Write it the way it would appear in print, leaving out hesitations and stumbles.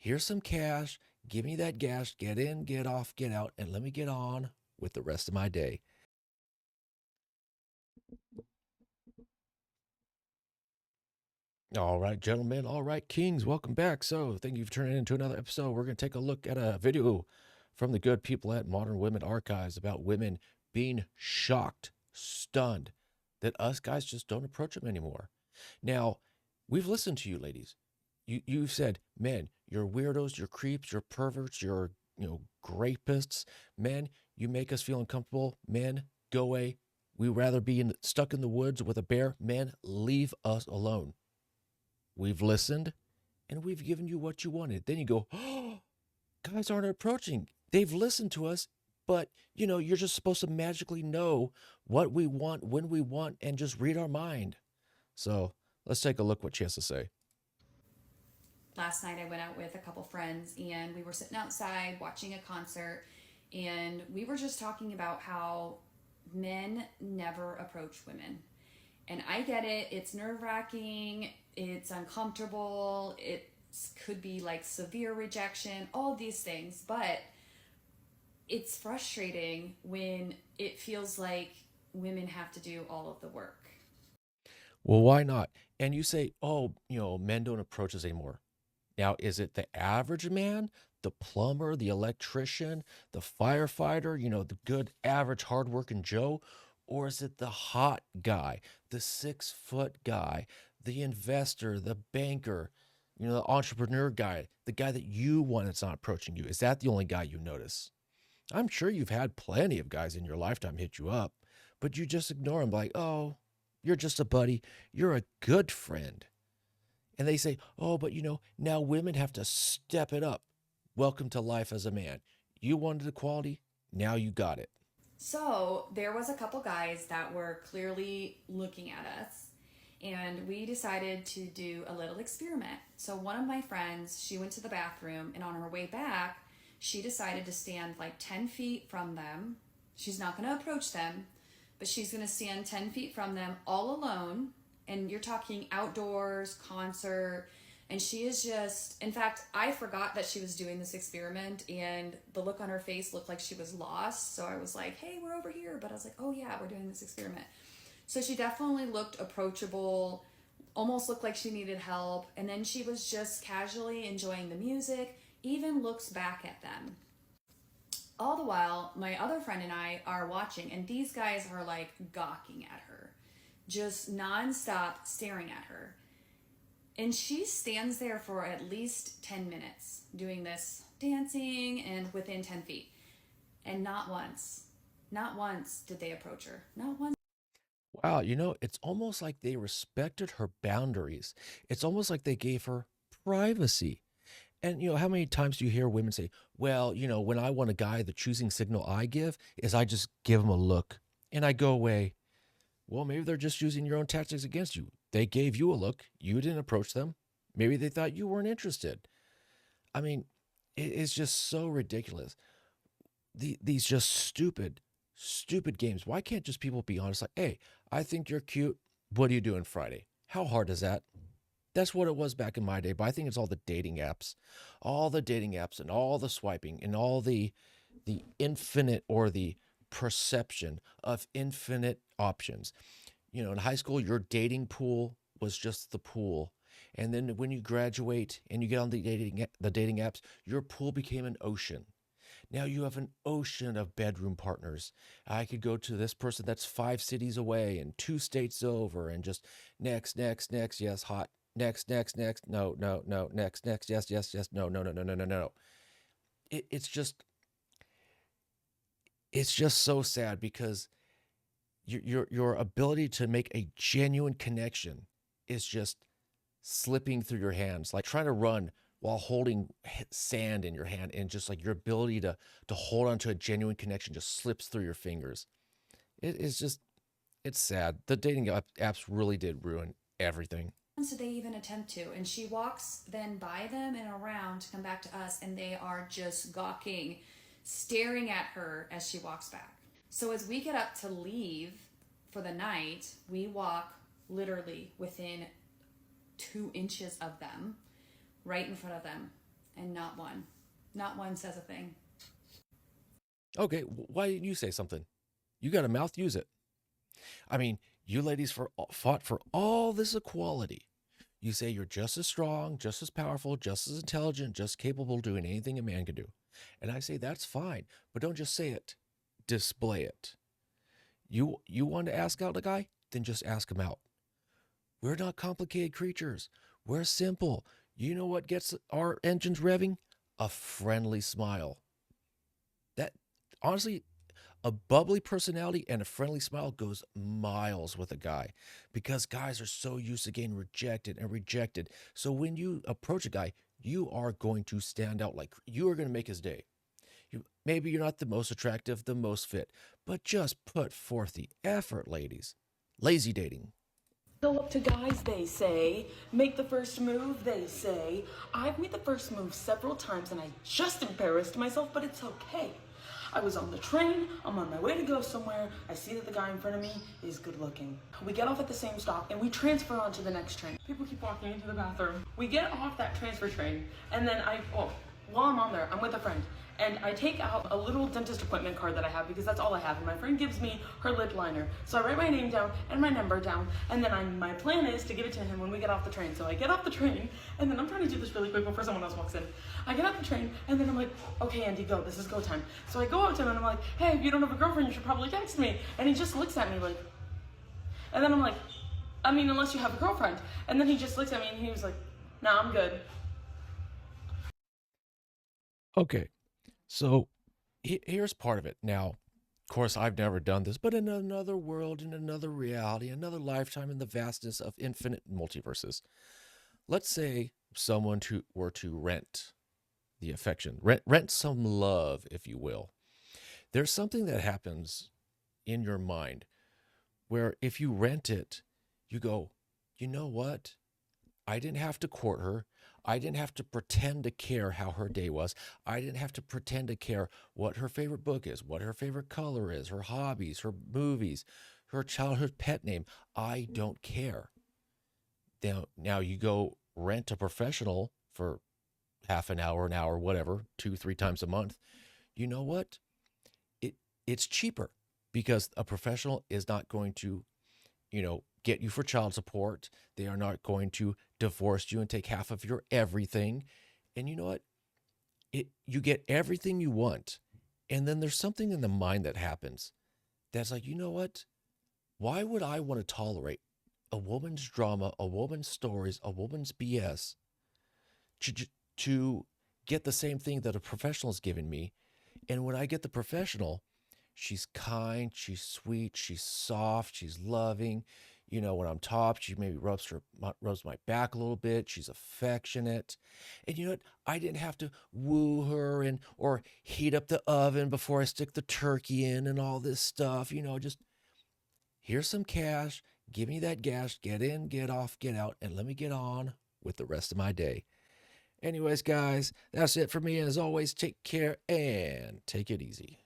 here's some cash, give me that gas, get in, get off, get out, and let me get on with the rest of my day. All right, gentlemen. All right, kings. Welcome back. So, thank you for turning into another episode. We're going to take a look at a video from the good people at Modern Women Archives about women being shocked, stunned that us guys just don't approach them anymore. Now, we've listened to you, ladies. You've said, men, you're weirdos, you're creeps, you're perverts, you're rapists. Men, you make us feel uncomfortable. Men, go away. We'd rather be stuck in the woods with a bear. Men, leave us alone. We've listened and we've given you what you wanted. Then you go, oh, guys aren't approaching. They've listened to us, but you're just supposed to magically know what we want, when we want, and just read our mind. So let's take a look what she has to say. Last night I went out with a couple friends and we were sitting outside watching a concert, and we were just talking about how men never approach women. And I get it, it's nerve wracking, it's uncomfortable, it could be like severe rejection, all these things, but it's frustrating when it feels like women have to do all of the work. Well, why not? And you say, oh, men don't approach us anymore. Now, is it the average man, the plumber, the electrician, the firefighter, the good, average, hardworking Joe? Or is it the hot guy, the 6 foot guy, the investor, the banker, the entrepreneur guy, the guy that you want that's not approaching you? Is that the only guy you notice? I'm sure you've had plenty of guys in your lifetime hit you up, but you just ignore them like, oh, you're just a buddy. You're a good friend. And they say, oh, but now women have to step it up. Welcome to life as a man. You wanted equality, now you got it. So there was a couple guys that were clearly looking at us, and we decided to do a little experiment. So one of my friends, she went to the bathroom, and on her way back, she decided to stand like 10 feet from them. She's not going to approach them, but she's going to stand 10 feet from them all alone. And you're talking outdoors, concert, and she is just, in fact, I forgot that she was doing this experiment, and the look on her face looked like she was lost. So I was like, hey, we're over here. But I was like, oh, yeah, we're doing this experiment. So she definitely looked approachable, almost looked like she needed help. And then she was just casually enjoying the music, even looks back at them. All the while, my other friend and I are watching, and these guys are like gawking at her, just nonstop staring at her. And she stands there for at least 10 minutes doing this dancing and within 10 feet. And not once did they approach her. Not once. Wow, it's almost like they respected her boundaries. It's almost like they gave her privacy. And how many times do you hear women say, well, when I want a guy, the choosing signal I give is I just give him a look and I go away. Well, maybe they're just using your own tactics against you. They gave you a look, you didn't approach them. Maybe they thought you weren't interested. I mean, it's just so ridiculous. These just stupid, stupid games. Why can't just people be honest? Like, hey, I think you're cute. What are you doing Friday? How hard is that? That's what it was back in my day. But I think it's all the dating apps, and all the swiping, and all the infinite, or the perception of infinite options. In high school, your dating pool was just the pool. And then when you graduate and you get on the dating apps, your pool became an ocean. Now you have an ocean of bedroom partners. I could go to this person that's 5 cities away and 2 states over, and just next, next, next, yes, hot. Next, next, next, no, no, no, next, next, yes, yes, yes, no, no, no, no, no, no, no. It's just so sad because your ability to make a genuine connection is just slipping through your hands, like trying to run while holding sand in your hand, and just like your ability to hold on to a genuine connection just slips through your fingers. It's sad. The dating apps really did ruin everything. Did they even attempt to? And she walks then by them and around to come back to us, and they are just gawking, staring at her as she walks back. So as we get up to leave for the night, we walk literally within 2 inches of them, right in front of them. and not one says a thing. Okay, why didn't you say something? You got a mouth, use it. I mean, you ladies fought for all this equality. You say you're just as strong, just as powerful, just as intelligent, just capable of doing anything a man can do. And I say that's fine, but don't just say it. Display it. You want to ask out a guy? Then just ask him out. We're not complicated creatures. We're simple. You know what gets our engines revving? A friendly smile. That honestly, a bubbly personality and a friendly smile goes miles with a guy because guys are so used to getting rejected and rejected. So when you approach a guy, you are going to stand out like you are going to make his day. Maybe you're not the most attractive, the most fit, but just put forth the effort, ladies. Lazy dating. Go up to guys, they say. Make the first move, they say. I've made the first move several times and I just embarrassed myself, but it's okay. I was on the train, I'm on my way to go somewhere, I see that the guy in front of me is good looking. We get off at the same stop and we transfer on to the next train. People keep walking into the bathroom. We get off that transfer train and then while I'm on there, I'm with a friend. And I take out a little dentist appointment card that I have because that's all I have. And my friend gives me her lip liner. So I write my name down and my number down. And then my plan is to give it to him when we get off the train. So I get off the train and then I'm trying to do this really quick before someone else walks in. I get off the train and then I'm like, okay, Andy, go. This is go time. So I go up to him and I'm like, hey, if you don't have a girlfriend, you should probably text me. And he just looks at me like, and then I'm like, I mean, unless you have a girlfriend. And then he just looks at me and he was like, nah, I'm good. Okay, so here's part of it. Now, of course, I've never done this, but in another world, in another reality, another lifetime in the vastness of infinite multiverses, let's say someone were to rent the affection, rent some love, if you will. There's something that happens in your mind where if you rent it, you go, you know what? I didn't have to court her. I didn't have to pretend to care how her day was. I didn't have to pretend to care what her favorite book is, what her favorite color is, her hobbies, her movies, her childhood pet name. I don't care. Now you go rent a professional for half an hour, whatever, 2, 3 times a month. You know what? It it's cheaper because a professional is not going to get you for child support. They are not going to divorce you and take half of your everything. And you know what? You get everything you want. And then there's something in the mind that happens that's like, you know what? Why would I want to tolerate a woman's drama, a woman's stories, a woman's BS to, to get the same thing that a professional is giving me? And when I get the professional, she's kind, she's sweet, she's soft, she's loving. When I'm topped, she maybe rubs my back a little bit. She's affectionate. And you know what? I didn't have to woo her and or heat up the oven before I stick the turkey in and all this stuff. Just here's some cash, give me that gas, get in, get off, get out, and let me get on with the rest of my day. Anyways, guys, that's it for me. And as always, take care and take it easy.